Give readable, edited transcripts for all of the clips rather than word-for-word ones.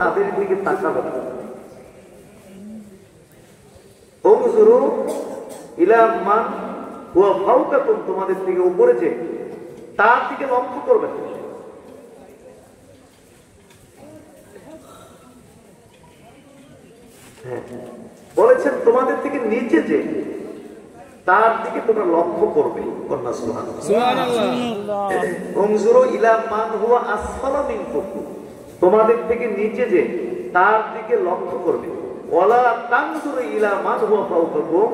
তাদের দিকে তাকাবে না। উনজুরু ইলা মান হুয়া ফাওকাকুম, তোমাদের থেকে উপরে যে তার দিকে লক্ষ্য করবে। বলেছেন তোমাদের থেকে নিচে যে তার দিকে তোমরা লক্ষ্য করবে। উনজুরু ইলা মান হুয়া আসফালা মিনকুম, তোমাদের থেকে নিচে যে তার দিকে লক্ষ্য করবে। ওয়ালা তানজুরু ইলা মান হুয়া ফাওকাকুম,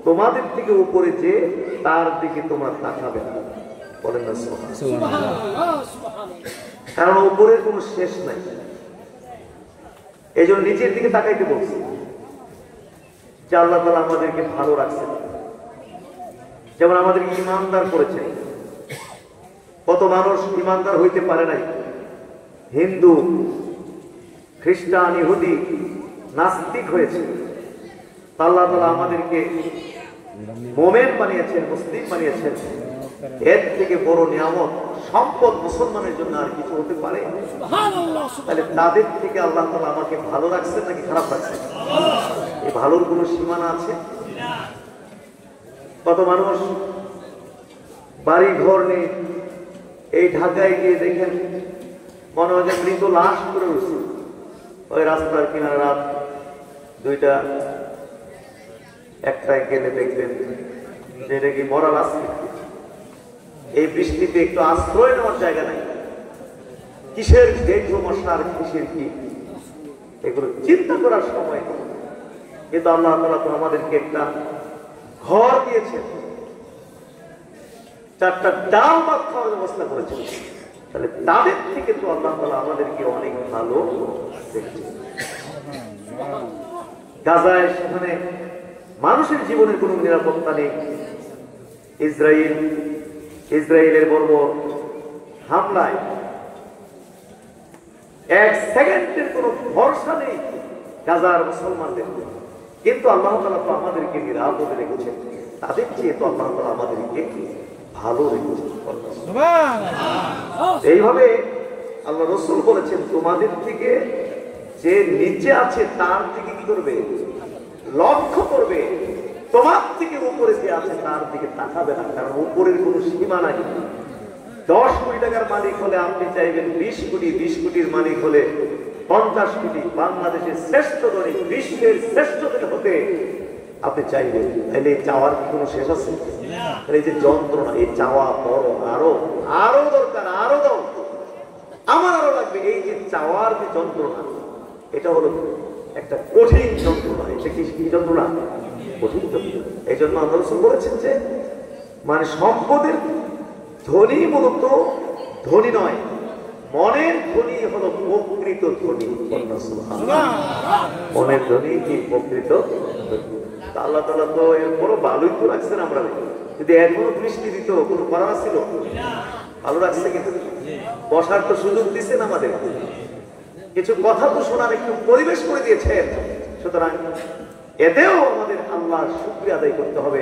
তোমাদের থেকে উপরে যে তার দিকে তোমরা তাকাবে না। বলেন না সুবহানাল্লাহ। কারণ উপরের কোনো শেষ নাই, এই জন্য নিচের দিকে তাকাইতে বলছি যে আল্লাহ তাআলা আমাদেরকে ভালো রাখছেন, যেমন আমাদের ইমানদার করেছেন। কত মানুষ ইমানদার হইতে পারে নাই, হিন্দু, খ্রিস্টান, ইহুদি, নাস্তিক হয়েছে। আল্লাহ তাআলা আমাদেরকে মুমিন বানিয়েছেন, মুসলিম বানিয়েছেন। এর থেকে বড় নিয়ামত সম্পদ মুসলমানের জন্য আর কিছু হতে পারে? তাহলে তাদের থেকে আল্লাহ তাআলা আমাকে ভালো রাখছেন নাকি খারাপ রাখছেন? এই ভালোর কোনো সীমানা আছে? কত মানুষ বাড়ি ঘর নেই, এই ঢাকায় গিয়ে দেখেন মনে হয় যে মৃত লাশ করে উঠছে। ওই রাস্তার কিনারে রাত 2টা 1টায় গেলে দেখবেন যে এটা কি মরা লাশ। এই বৃষ্টিতে একটু আশ্রয় নেওয়ার জায়গা নাই। কিসের ডেঙ্গু মশার, কিসের কি, এগুলো চিন্তা করার সময়। কিন্তু আল্লাহ তাআলা তো আমাদেরকে একটা ঘর দিয়েছেন, 4টা ডাল ভাত খাওয়ার ব্যবস্থা করেছেন। তাহলে তাদের থেকে তো আল্লাহ তাআলা আমাদেরকে অনেক ভালো দেখছেন। গাজায় সেখানে মানুষের জীবনের কোনো নিরাপত্তা নেই। ইসরায়েলের বর্বর হামলায় 1 সেকেন্ডের কোনো ভরসা নেই গাজার মুসলমানদের। কিন্তু আল্লাহ তাআলা তো আমাদেরকে নিরাপদে রেখেছেন, তাদের চেয়ে তো আল্লাহ তাআলা আমাদেরকে ভালো রেখেছেন। এইভাবে আল্লাহ রাসূল বলেছেন তোমাদের থেকে যে নিচে আছে তার দিকে কি করবে? লক্ষ্য করবে। তোমার থেকে উপরে যে আছে তার দিকে তাকাবে না, কারণ উপরের কোনো সীমা নাই। 10 কোটি টাকার মালিক হলে আপনি চাইবেন 20 কোটি, 20 কোটির মালিক হলে 50 কোটি। বাংলাদেশের শ্রেষ্ঠ ধনী, বিশ্বের শ্রেষ্ঠ ধনী হতে আপনি চাইবেন, তাহলে এই চাওয়ার কি কোনো শেষ আছে? এই যে যন্ত্রণা, এই চাওয়া বড়, আরো দরকার, আরো দাও, আমার আরো লাগবে, এই যে চাওয়ার যে যন্ত্রণা, এটা হলো একটা কঠিন যন্ত্রণা। এটা কি যন্ত্রণা? কঠিন যন্ত্রণা। এই জন্য আল্লাহ রাসূল বলেছেন যে মানে সম্পদের ধনী মূলত ধনী নয়, মনের ধনী হলো প্রকৃত ধনী। মনের ধনী কি প্রকৃত? আল্লাহ তাআলা তো এরপরও ভালোই তো রাখছেন। আমরা যদি এখনো বৃষ্টি দিত কোনো করার ছিল, ভালো রাখছে, কিন্তু বসার তো সুযোগ দিচ্ছেন আমাদের, কিছু কথা তো শোনার একটু পরিবেশ করে দিয়েছেন। সুতরাং এতেও আমাদের আল্লাহর শুকরিয়া আদায় করতে হবে।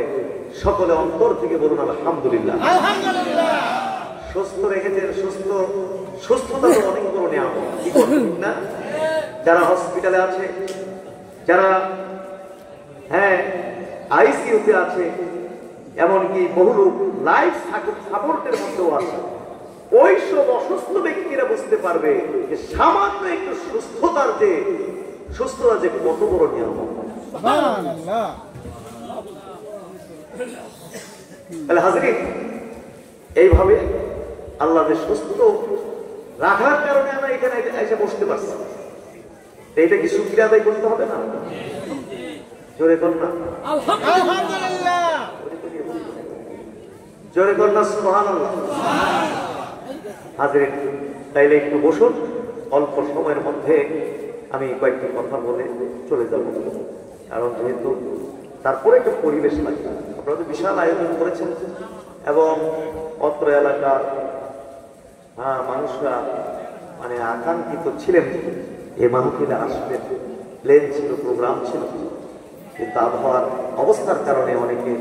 সকলে অন্তর থেকে বলুন আলহামদুলিল্লাহ। সুস্থ রেখেছেন, সুস্থতা তো অনেক বড় নিয়ামত, কি করবেন না? যারা হসপিটালে আছে, যারা আইসিইউতে আছে, এমনকি বহু লোক লাইফ সাপোর্টের মধ্যেও আছে, ওই সব অসুস্থ ব্যক্তিরা বুঝতে পারবে যে সামান্য একটু সুস্থতা যে কত বড় নিয়ামত। তাহলে হাজরিন, এইভাবে আল্লাহকে সুস্থ রাখার কারণে আমরা এখানে এসে বসতে পারছি। এইটা কি শুকরিয়া আদায় করতে হবে না? জোরে কর না আলহামদুলিল্লাহ, জোরে কর না সুবহানাল্লাহ। হাজরিন, তাইলে একটু বসুন, অল্প সময়ের মধ্যে আমি কয়েকটি কথা বলে চলে যাব। কারণ যেহেতু তারপরে একটা পরিবেশ লাগে, আপনারা তো বিশাল আয়োজন করেছেন এবং অত্র এলাকার মানুষরা মানে আকাঙ্ক্ষিত ছিলেন এই মাহফিলে আসবেন, প্লেন ছিল, প্রোগ্রাম ছিল, কিন্তু আবহাওয়ার অবস্থার কারণে অনেকে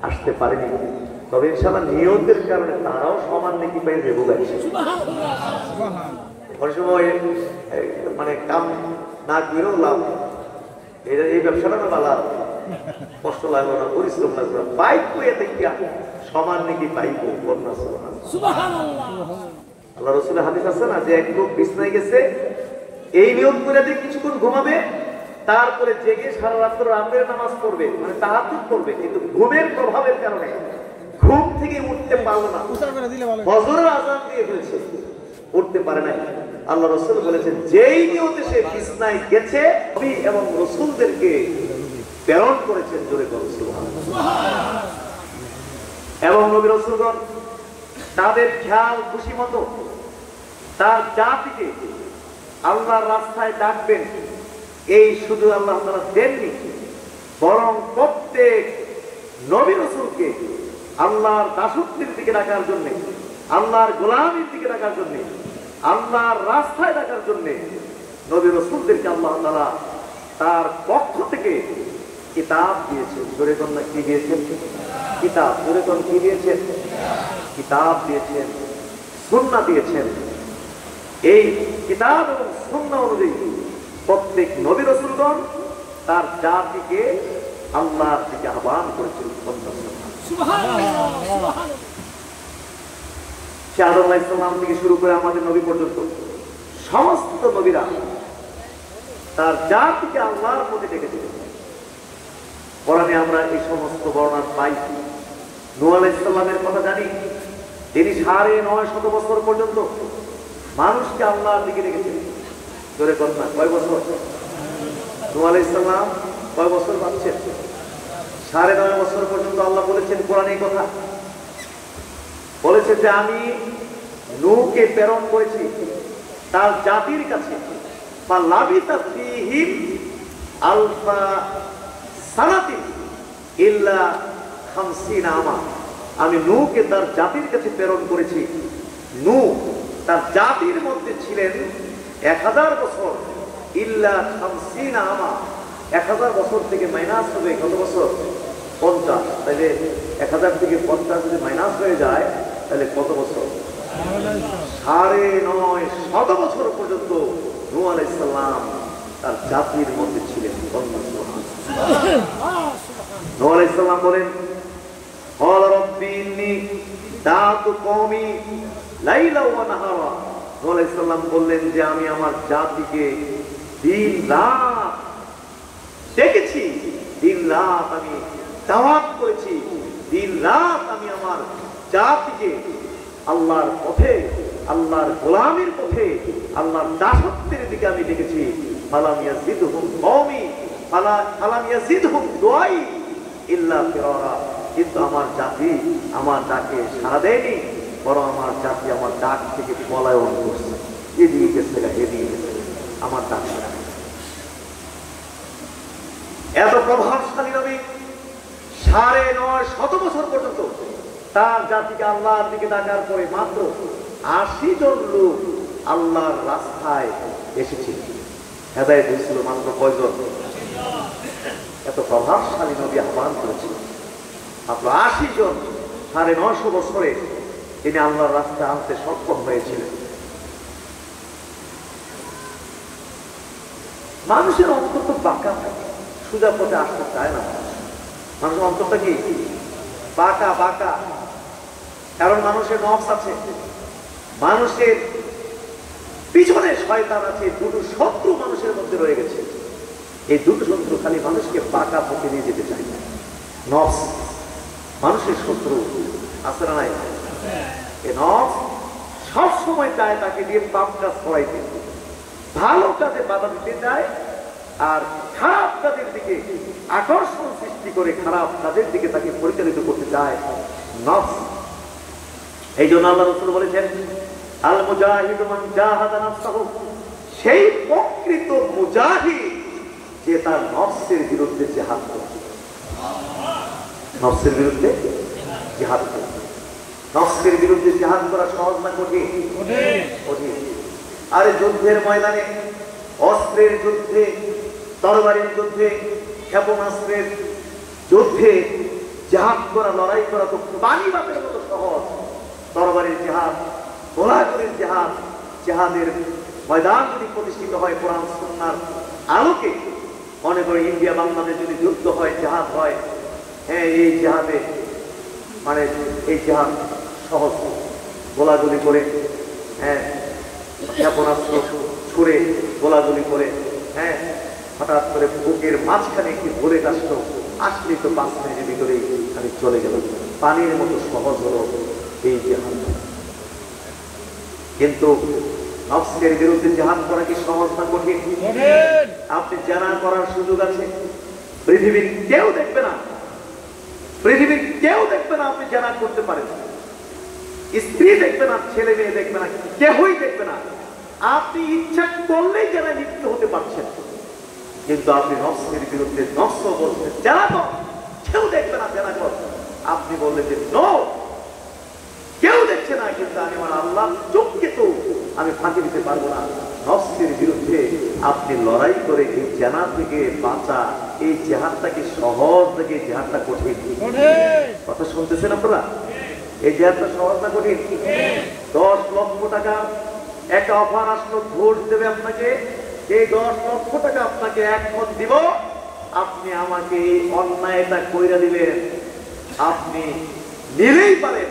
আসতে পারেনি। তবে ইনশাআল্লাহ নিয়তের কারণে তারাও সমান নাকি পেয়ে যাবো। অনেক সময় মানে কাম না করেও লাভ, এই ব্যবসাটা না ভালো, কষ্ট লাগবে না, পরিশ্রম লাগবে না, বাইক কইয়া দেখিয়া সমান নাকি পাইব। আল্লাহ রসুলের হাদিস আছে না যে এক লোক বিছনায় গেছে, এই নিয়ম করে দিয়ে কিছুক্ষণ ঘুমাবে, তারপরে জেগে সারা রাত্র রাতের নামাজ পড়বে, মানে তাহাজ্জুদ করবে, কিন্তু ঘুমের প্রভাবের কারণে ঘুম থেকে উঠতে পারলো না, ফজরের আযান দিয়ে ফেলছে, উঠতে পারে নাই। আল্লাহ রসুল বলেছেন যেই নিয়তে সে বিছনায় গেছে, নবী এবং রসুলদেরকে প্রেরণ করেছেন, জোরে বলুন সুবহানাল্লাহ। এবং নবী রসুলগণ তাদের খেয়াল খুশি মতো তার জাতিকে আল্লাহর রাস্তায় ডাকবেন, এই শুধু আল্লাহ তাআলা দেননি, বরং প্রত্যেক নবী রাসূলকে আল্লাহর দাসত্বের দিকে ডাকার জন্য, আল্লাহর গোলামীর দিকে ডাকার জন্য, আল্লাহর রাস্তায় ডাকার জন্য নবী রাসূলদেরকে আল্লাহ তাআলা তার পক্ষ থেকে কিতাব দিয়েছেন। জোরে কোন কি দিয়েছেন? কিতাব। জোরে কোন কি দিয়েছেন? কিতাব দিয়েছেন, সুন্নাহ দিয়েছেন। এই কিতাব এবং সুন্নাহ অনুযায়ী প্রত্যেক নবী রাসূলগণ তার জাতিকে আল্লাহর দিকে আহ্বান করেছেন। সুবহানাল্লাহ। আদম আলাইহিস সালাম থেকে শুরু করে আমাদের নবী পর্যন্ত সমস্ত নবীরা তার জাতিকে আল্লাহর পথে ডেকেছিলেন। কোরআনে আমরা এই সমস্ত বর্ণনা পাই। নূহ আলাইহিস সালামের কথা জানি, তিনি ৯৫০ বছর পর্যন্ত মানুষকে আল্লাহর দিকে ডেকেছেন। জোরে বলুন না, কয় বছর? নূহ আলাইহিস সালাম কয় বছর বাঁচছেন? ৯৫০ বছর পর্যন্ত। আল্লাহ বলেছেন কোরআনে এই কথা, বলেছে যে আমি নূহকে প্রেরণ করেছি তার জাতির কাছে, ফালাবিতা ফীহিম আলফা সানাতিন ইল্লা ৫০ আমা। আমি নূহকে তার জাতির কাছে প্রেরণ করেছি। নূহ তার জাতির মধ্যে ছিলেন ১০০০ বছর, ইল্লা ৫০ আমা। ১০০০ বছর থেকে মাইনাস হবে কত বছর? ৫০। তাহলে ১০০০ থেকে ৫০ যদি মাইনাস হয়ে যায় তাহলে কত বছর? ৯৫০ বছর পর্যন্ত নূহ আলাইহিস সালাম তার জাতির মধ্যে ছিলেন। নূহ আলাইহিস সালাম বলেন, ক্বালা রাব্বি ইন্নী দাআতু কওমি লাইলা ওয়া নাহারা। নূহ আলাইহিস সালাম বললেন যে আমি আমার জাতিকে দিন রাত ডেকেছি, দিন রাত আমি দাওয়াত করেছি, দিন রাত আমি আমার জাতিকে আল্লাহর পথে, আল্লাহর গোলামীর পথে, আল্লাহর দাসত্বের দিকে আমি ডেকেছি। ফালাম ইয়াজিদহুম কওমি ফালাম ইয়াজিদহুম দুআই ইল্লা ফিরারা। কিন্তু আমার জাতি আমার ডাকে সাড়া দেয়নি, বরং আমার জাতি আমার ডাক থেকে পলায়ন করছে, এদিকে গেছে এদিকে গেছে, আমার ডাক। এত প্রভাবশালী নবী ৯৫০ বছর পর্যন্ত তার জাতিকে আল্লাহর দিকে ডাকার পরে মাত্র ৮০ জন লোক আল্লাহর রাস্তায় এসেছিল, হেদায়েত হয়েছিল মাত্র কয়জন? এত প্রভাবশালী নবী আহ্বান করেছিল মাত্র ৮০ জন। ৯৫০ বছরে তিনি আল্লাহর রাস্তায় আনতে সক্ষম হয়েছিলেন। মানুষের অন্তর তো বাঁকা থাকে, সোজা পথে আসতে চায় না। মানুষের অন্তরটা কি বাঁকা বাঁকা, কারণ মানুষের নফস আছে, মানুষের পিছনে শয়তান আছে, দুটো শত্রু মানুষের মধ্যে রয়ে গেছে। এই দুটো শত্রু খালি মানুষকে বাঁকা পথে নিয়ে যেতে চায়। নফস মানুষের শত্রু আছে না নাই? এই নফস সবসময় চায় তাকে দিয়ে পাপ কাজ করাইতে, ভালো কাজে বাধা দিতে চায়, আর খারাপ কাজের দিকে আকর্ষণ সৃষ্টি করে খারাপ কাজের দিকে তাকে পরিচালিত করতে চায় নফস। এই জন্য আল্লাহ রাসূল বলেছেন, আল মুজাহিদু মান জাহাদা নাফসাহু, সেই প্রকৃত মুজাহিদ যে তার নফসের বিরুদ্ধে জিহাদ করে। নফসের বিরুদ্ধে জিহাদ করে। নফসের বিরুদ্ধে জিহাদ করা সহজ না কঠিন? কঠিন। আরে যুদ্ধের ময়দানে, অস্ত্রের যুদ্ধে, তরবারির যুদ্ধে, ক্ষেপণাস্ত্রের যুদ্ধে জিহাদ করা, লড়াই করা তো পানি বাপের মতো সহজ। তরবারির জিহাদ, গোলাগুলির জিহাদ, জিহাদের ময়দান যদি প্রতিষ্ঠিত হয় কোরআন সুন্নাহর আলোকে, মনে করে ইন্ডিয়া বাংলাদেশ যদি যুদ্ধ হয়, জাহাজ হয়, হ্যাঁ এই জাহাজে মানে এই জাহাজ সহজ গোলাগুলি করে, হ্যাঁ ক্ষেপণাস্ত্র ছুড়ে গোলাগুলি করে, হ্যাঁ হঠাৎ করে বুকের মাঝখানে একটি বুলেট আসলো, আসলেই তো 5 মিনিটের ভিতরেই আমি চলে গেল। পানির মতো সহজ হলো এই জাহাজ। কিন্তু নফসের বিরুদ্ধে জিহাদ করা কি সহজ না কঠিন? আপনি জানা করার সুযোগ আছে, পৃথিবীর কেউ দেখবে না, পৃথিবীর কেউ দেখবে না আপনি জানা করতে পারেন। স্ত্রী দেখবে না, ছেলে মেয়ে দেখবে না, কেউই দেখবে না। আপনি ইচ্ছা করলেই জানা লিপ্ত হতে পারছেন, কিন্তু আপনি নফসের বিরুদ্ধে নফস বলছেন জানা কর, কেউ দেখবে না জানা কর। আপনি বললেন যে নো, কেউ দেখছে না, কিন্তু আমি আমার আল্লাহ চোখকে তো আমি ফাঁকি দিতে পারবো না। নফসের বিরুদ্ধে আপনি লড়াই করে এই জানা থেকে বাঁচা, এই জিহাদটাকে সহজ থেকে জিহাদটা কঠিন। কথা শুনতেছেন আপনারা? এই জিহাদটা সহজ না কঠিন? 10 লক্ষ টাকা একটা অফার আসলো, ঘুষ দেবে আপনাকে, এই 10 লক্ষ টাকা আপনাকে একমত দিব, আপনি আমাকে এই অন্যায়টা কইরা দিবেন, আপনি নিলেই পারেন,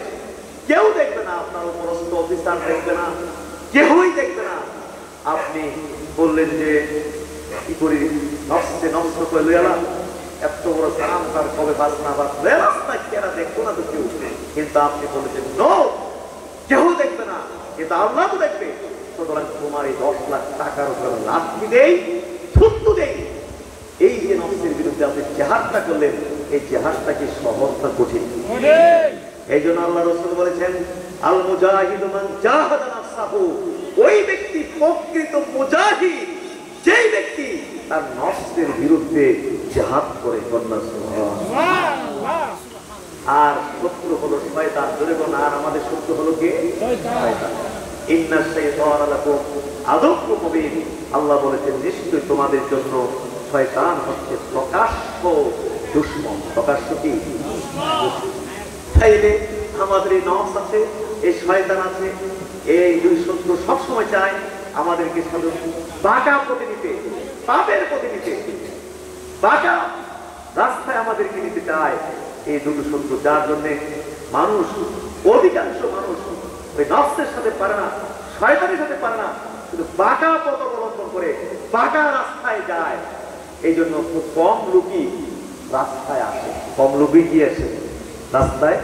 কেউ দেখবে না, আপনার উপরস্থ অফিসার দেখবে না, কেউই দেখবে না। আপনি বললেন যে কি করি, নষ্ট নষ্ট করে লইয়ালাম, এত বড় কাম তার কবে বাস না বাস, রাস্তা কেনা দেখবো না তো কেউ, কিন্তু আপনি বলেছেন নো, কেউ দেখবে না, কিন্তু আল্লাহ তো দেখবে। সুতরাং তোমার এই 10 লাখ টাকার উপর লাঠি দেই, থুতু দেই। এই যে নফসের বিরুদ্ধে আপনি জিহাদটা করলেন, এই জিহাদটা কি সহজ না কঠিন? এই জন্য আল্লাহ রাসূল বলেছেন আল মুজাহিদু মান জাহাদা নাফসাহু, ওই ব্যক্তি প্রকৃত মুজাহিদ যেই ব্যক্তি তার নফসের বিরুদ্ধে জিহাদ করে। সুবহানাল্লাহ। আর শত্রু হলো শয়তান, ধরে কোন, আর আমাদের শত্রু হলো কে? শয়তান। ইন্না শাইতানা লাকুম আদুউম মুবিন, আল্লাহ বলেছেন নিশ্চয়ই তোমাদের জন্য শয়তান হচ্ছে প্রকাশ্য দুশমন। প্রকাশ্য কি? চাইলে আমাদের এই নফস আছে, এই শয়তান আছে, এই দুই শত্রু সবসময় চায় আমাদেরকে শুধু বাঁকা পথে নিতে, পাপের পথে নিতে, বাঁকা রাস্তায় আমাদেরকে নিতে চায় এই দুটো শত্রু। যার জন্য মানুষ, অধিকাংশ মানুষ ওই নফসের সাথে পারে না, শয়তানের সাথে পারে না, শুধু বাঁকা পথ অবলম্বন করে বাঁকা রাস্তায় যায়। এই জন্য খুব কম লোকই রাস্তায় আসে, কম লোকই কি আসে রাস্তায়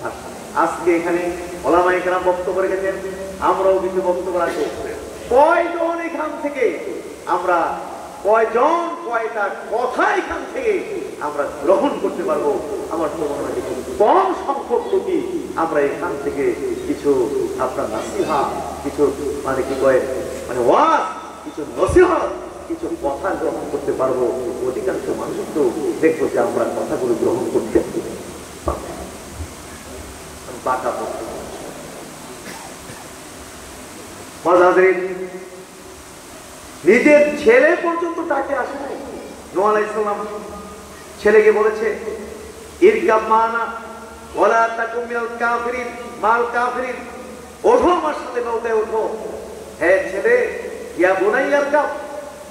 আসে। আজকে এখানে ওলামায়ে কেরাম বক্তব্য রেখেছেন, আমরাও কিছু বক্তব্য রাখবো। কয়জন এখান থেকে আমরা, কয়জন কয়টা কথা এখান থেকে আমরা গ্রহণ করতে পারবো? আমার তো মনে হয় কম সংখ্যক লোকই আমরা এখান থেকে কিছু আপনার নাসিহা, কিছু মানে কি কয়, মানে ওয়াজ, কিছু নসিহত, কিছু কথা গ্রহণ করতে পারবো। অধিকাংশ মানুষ তো দেখবো যে আমরা কথাগুলো গ্রহণ করতে বাঁকা পথে। নিজের ছেলে পর্যন্ত তাকে আসে নাই। নূহ আলাইহিস সালাম ছেলেকে বলেছে ইরকাব মানা ওয়ালা তাকুম মিনাল কাফিরিন, মাল কাফিরিন, ওঠো আমার সাথে নৌকায় ওঠো। হে ছেলে, ইয়া বুনাইয়া ইরকাব,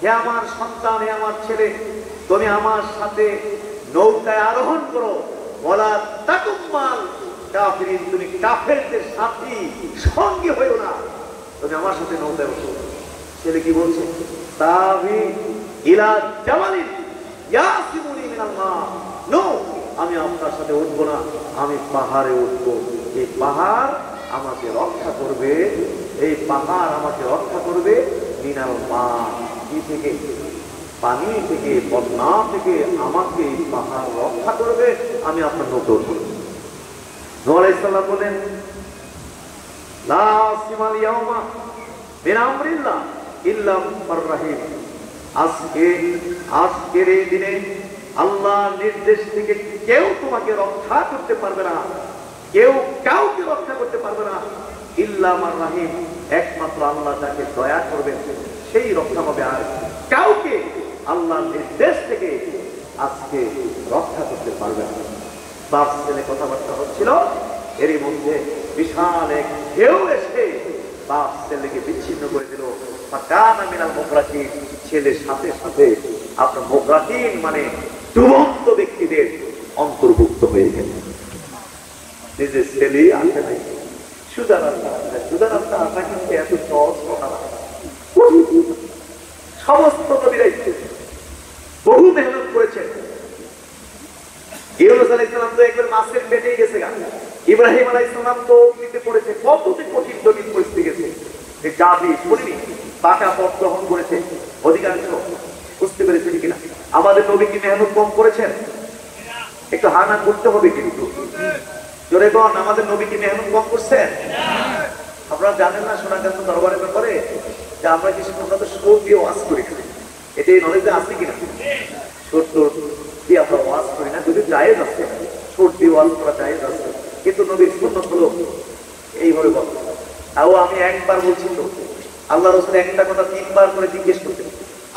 হে আমার সন্তান, হে আমার ছেলে, তুমি আমার সাথে নৌকায় আরোহণ করো। ওয়ালা তাকুম মাল কাফিরিন, তুমি কাফেরদের সাথী সঙ্গী হইও না, তুমি আমার সাথে নৌকায় ওঠো। ছেলে কি বলছে? তাবি ইলা জামালিন ইয়াসিমুনি মিনাল মা, নো, আমি আপনার সাথে উঠবো না, আমি পাহাড়ে উঠবো। এই পাহাড় আমাকে রক্ষা করবে, এই পাহাড় আমাকে রক্ষা করবে মিনাল মা, কি থেকে? পানি থেকে, বন্যা থেকে আমাকে এই পাহাড় রক্ষা করবে, আমি আপনার নৌকা উঠবো। নূহ আলাইহিস সালাম বলেন লা আসিমাল ইয়াউমা মিন আমরিল্লাহ ইল্লা মান রাহিম, আজকের এই দিনে আল্লাহর নির্দেশ থেকে কেউ তোমাকে রক্ষা করতে পারবে না, কেউ কাউকে রক্ষা করতে পারবে না, ইল্লা মান রাহিম, একমাত্র আল্লাহ যাকে দয়া করবেন সেই রক্ষা পাবে। আর কাউকে আল্লাহর নির্দেশ থেকে আজকে রক্ষা করতে পারবে না। বাপ ছেলে কথাবার্তা হচ্ছিল, এরই মধ্যে বিশাল এক ঢেউ এসে বাপ ছেলেকে বিচ্ছিন্ন করে দিল। ফাকানা মিনাল মুকরাতিন, ছেলের সাথে সাথে আপনার মুকরাতিন মানে ডুবন্ত ব্যক্তিদের অন্তর্ভুক্ত হয়ে গেল। নিজের ছেলে আসে নাই, সুজা রাস্তা আসা কিন্তু এত সহজ কথা না। সমস্ত নবীরাই বহু মেহনত করেছেন। ইউনূস আলাইহিস সালাম তো একবার মাছের পেটে গেছে গা, ইব্রাহিম আলাইহিস সালাম তো অগ্নিতে পড়েছে, কত যে কঠিন জটিল পরিস্থিতি গেছে। এই জাতি শুনিনি পাকা পথ গ্রহণ করেছে অধিকাংশ, বুঝতে পেরেছেন কিনা? আমাদের নবী কি মেহনত কম করেছেন? একটু হানা করতে হবে কিন্তু জোরে বল, আমাদের নবী কি মেহনত কম করছেন? আপনারা জানেন না সোনাকান্ত দরবারের ব্যাপারে যে আমরা কিছু আমরা সুর দিয়ে ওয়াজ করি, এটাই নলেজে আছে কিনা? সুর দিয়ে আমরা ওয়াজ করি না, যদি জায়েজ আছে সুর দিয়ে ওয়াজ করা জায়েজ আছে, কিন্তু নবীর সুন্নাত হলো এইভাবে বল। তাও আমি একবার বলছি তো, আল্লাহ রাসূল একটা কথা 3 বার করে জিজ্ঞেস করতেন।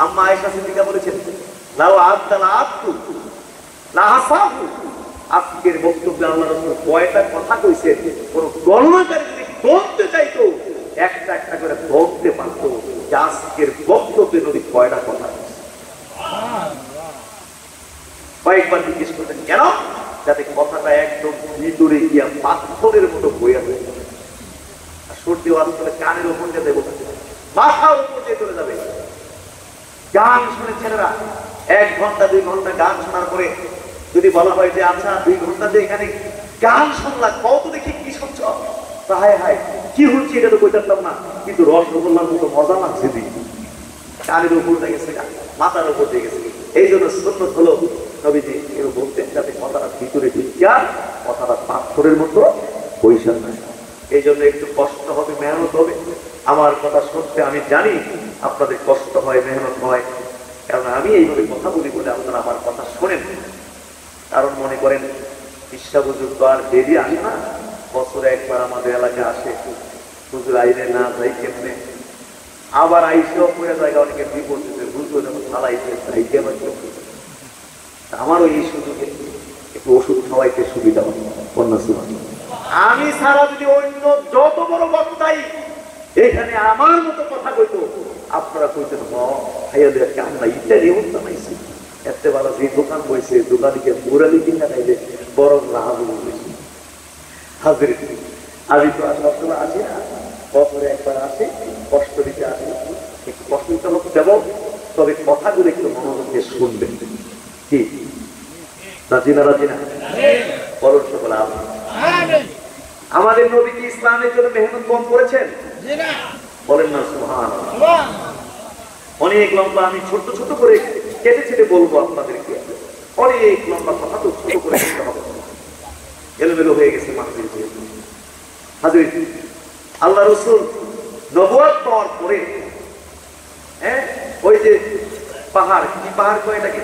আম্মা আয়েশা সিদ্দিকা বলেছেন লাউ আদাল আতু লা হাসাবু, আজকের বক্তব্যে আল্লাহ রাসূল কয়টা কথা কইছেন, কোন গণনাকারী যদি বলতে চাইতো একটা একটা করে বলতে পারতো যে আজকের বক্তব্যে নবী কয়টা কথা কইছেন। কয়েকবার জিজ্ঞেস করতেন, কেন? যাতে কথাটা একদম ভিতরে গিয়া পাথরের মতো বইয়া যায়। সর্দি ওয়াজ করে কানের উপর দিয়ে দেবো, মাথার উপর দিয়ে চলে যাবে। গান শুনে ছেলেরা 1 ঘন্টা 2 ঘন্টা গান শোনার পরে যদি বলা হয় যে আচ্ছা 2 ঘন্টা যে এখানে গান শুনলাম, কত দেখি কি শুনছ, হায় হায় কি হচ্ছে এটা তো কইতাম না, কিন্তু রসগোল্লার মতো মজা লাগছে দিই। কানের উপর দিয়ে গেছে, মাথার উপর দিয়ে গেছে। এই জন্য সুন্নাত হলো নবীজি কেউ বলতেন যাতে কথাটা ভিতরে ঢুকিয়া কথাটা পাথরের মতো বৈশাখ না। এই জন্য একটু কষ্ট হবে, মেহনত হবে। আমার কথা শুনতে আমি জানি আপনাদের কষ্ট হয়, মেহনত হয়, কারণ আমি এইভাবে কথা বলি বলে আপনারা আমার কথা শোনেন। কারণ মনে করেন বিশ্বাস হুজুর তো আর দেরি আসে না, বছরে একবার আমাদের এলাকায় আসে, হুজুর আইলে না যাই কেমনে, আবার আইসেও পড়ে জায়গা অনেকে বিপদ হুজুর যখন ফালাইছে সাইকে আমারও এই সুযোগে একটু ওষুধ খাওয়াইতে সুবিধা হয়। আমি সারা যদি অন্য যত বড় বক্তাই এখানে আমার মতো কথা কইতো, আপনারা কইতেন ভাইয়াদেরকে আমরা ইত্যাদি অবস্থা নাইছি, এত ভালো যে দোকান বইছে দোকানিকে মুরালি কিনা নাইলে বরং লাভ বেশি। হাজির আমি তো সবসময় আসি না, বছরে একবার আসে, কষ্ট দিতে আসে, একটু কষ্ট দিতে হোক দেব, তবে কথাগুলো একটু মনোযোগ দিয়ে শুনবেন। কি রাজি না? রাজি না? বলুন সকলে আমিন। আমাদের নবী কি ইসলামের জন্য মেহনত কম করেছেন? বলেন না সুবহানাল্লাহ। অনেক লম্বা, আমি ছোট ছোট করে কেটে ছেটে বলবো আপনাদেরকে, অনেক লম্বা কথা তো ছোট করে বলতে হবে, এলোমেলো হয়ে গেছে মাহফিল। হাজির আল্লাহ রাসূল নবুয়ত পাওয়ার পরে ওই যে পাহাড়, কি পাহাড় কয় এটাকে?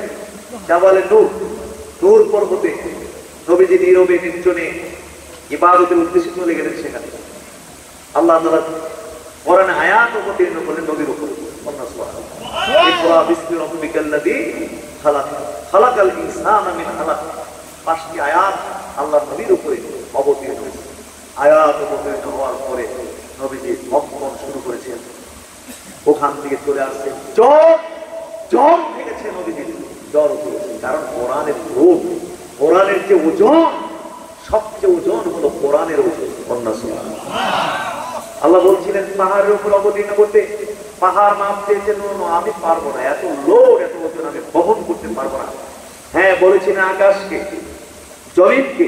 জাবালে নূর, নূর পর্বতে নবীজি নীরবে নির্জনে ইবাদতের উদ্দেশ্যে চলে গেলেন। সেখানে আল্লাহ তাআলা কোরআনে আয়াত অবতীর্ণ করলেন নবীর উপর। ইকরা বিসমি রাব্বিকাল্লাযী খালাক, খালাকাল ইনসানা মিন আলাক। 5টি আয়াত আল্লাহ নবীর উপরে অবতীর্ণ হয়েছে। আয়াত অবতীর্ণ হওয়ার পরে নবীজি কম্পন শুরু করেছেন, ওখান থেকে চলে আসছে জ্বর ভেঙেছে নবীজির, জ্বর উঠেছে। কারণ কোরআনের রূপ, কোরআনের যে ওজন, সবচেয়ে ওজন হলো কোরআনের ওজন। আল্লাহ বলছিলেন পাহাড়ের উপর অবতীর্ণ করতে, পাহাড় মাপ চেয়েছেন, আমি পারবো না, এত লোড এত ওজন আমি বহন করতে পারবো না। হ্যাঁ বলেছিলেন আকাশকে জমিনকে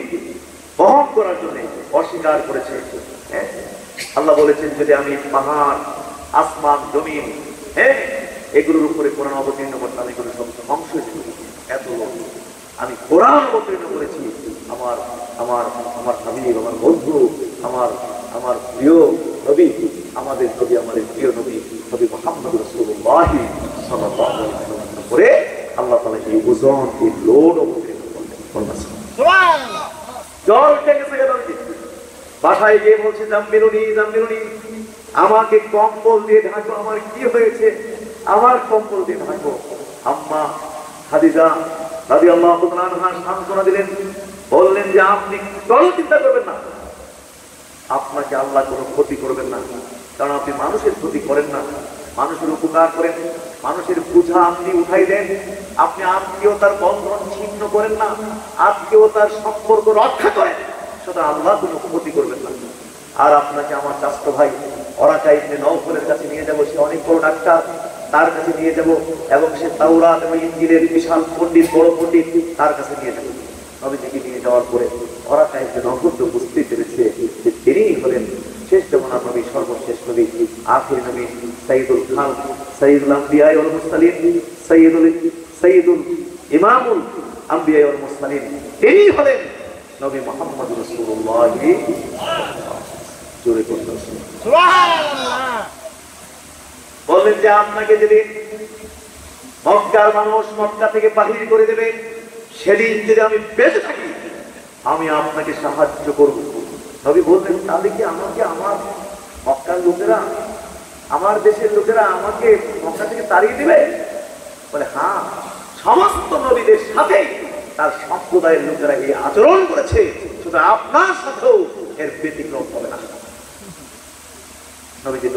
বহন করার জন্য, অস্বীকার করেছে। হ্যাঁ আল্লাহ বলেছেন যদি আমি পাহাড় আসমান জমিন এগুলোর উপরে কোরআন অবতীর্ণ করতাম, এগুলো সব ধ্বংস হয়ে যেত। এত লোক আমি কোরআন অবতীর্ণ করেছি। আমার আমার আমার হাবিব, আমার বন্ধু, আমার আমার প্রিয় নবী, আমাদের নবী, আমাদের প্রিয় নবী নবী মুহাম্মদ রাসূলুল্লাহ সাল্লাল্লাহু আলাইহি ওয়াসাল্লাম করে আল্লাহ তাআলা এই ওজন, এই লোড অবতীর্ণ করলেন। সুবহানাল্লাহ। জ্বর উঠে গেছে নবীজি, বাসায় গিয়ে বলছে জাম্মিলুনি জাম্মিলুনি, আমাকে কম্বল দিয়ে ঢাকো, আমার কি হয়েছে, আমার কম্বল দিয়ে ঢাকো। আম্মা খাদিজা রাদিয়াল্লাহু তাআলা আনহা সান্ত্বনা দিলেন, বললেন যে আপনি কোনো চিন্তা করবেন না, আপনাকে আল্লাহ কোনো ক্ষতি করবেন না, কারণ আপনি মানুষের ক্ষতি করেন না, মানুষের উপকার করেন, মানুষের বোঝা আপনি উঠাই দেন, আপনি আত্মীয়তার বন্ধন ছিন্ন করেন না, আত্মীয়তার সম্পর্ক রক্ষা করেন, সেটা আল্লাহ কোনো ক্ষতি করবেন না। আর আপনাকে আমার চাচাতো ভাই ওরাকা ইবনে নওফলের কাছে নিয়ে যাব, সে অনেক বড় ডাক্তার, তার কাছে নিয়ে যাব, এবং সে তাওরাত এবং ইনজিলের বিশাল পণ্ডিত, বড় পণ্ডিত, তার কাছে নিয়ে যাব। নবীজিকে নিয়ে যাওয়ার পরে ওরাকা ইবনে নওফল তো বুঝতে পেরেছে যে তিনিই হলেন শেষ জমানার নবী, সর্বশেষ নবী, আখির নবী, সাইয়্যিদুল খালক, সাইয়্যিদুল আমবিয়া ওয়াল মুরসালিন, সাইয়্যিদুল ইমামুল আমবিয়া ওয়াল মুরসালিন, তিনিই হলেন নবী মুহাম্মদ রাসূলুল্লাহ। জোরে বলুন সুবহানাল্লাহ। বলেন যে আপনাকে যেদিন মক্কার মানুষ মক্কা থেকে বাহির করে দেবে, সেদিন যদি আমি বেঁচে থাকি আমি আপনাকে সাহায্য করব। নবী বললেন, তাহলে কি আমাকে আমার মক্কার লোকেরা, আমার দেশের লোকেরা আমাকে মক্কা থেকে তাড়িয়ে দিবে? বলে হ্যাঁ, সমস্ত নবীদের সাথে তার সম্প্রদায়ের লোকেরা এই আচরণ করেছে, শুধু আপনার সাথেও এর ব্যতিক্রম হবে না। নবীজি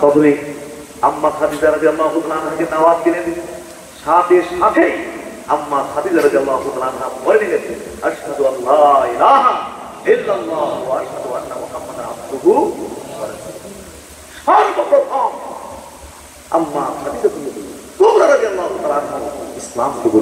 প্রথমে আম্মা খাদিজা রাদিয়াল্লাহু তাআলা আনহাকে দাওয়াত দিলেন, সাথে সাথে আম্মা খাদিজা রাদিয়াল্লাহু তাআলা আনহা বলে দিলেন, আশহাদু আল্লা ইলাহা ইল্লাল্লাহ ওয়া আশহাদু আন্না মুহাম্মাদান আবদুহু ওয়া রাসূলুহু। সর্বপ্রথম আম্মা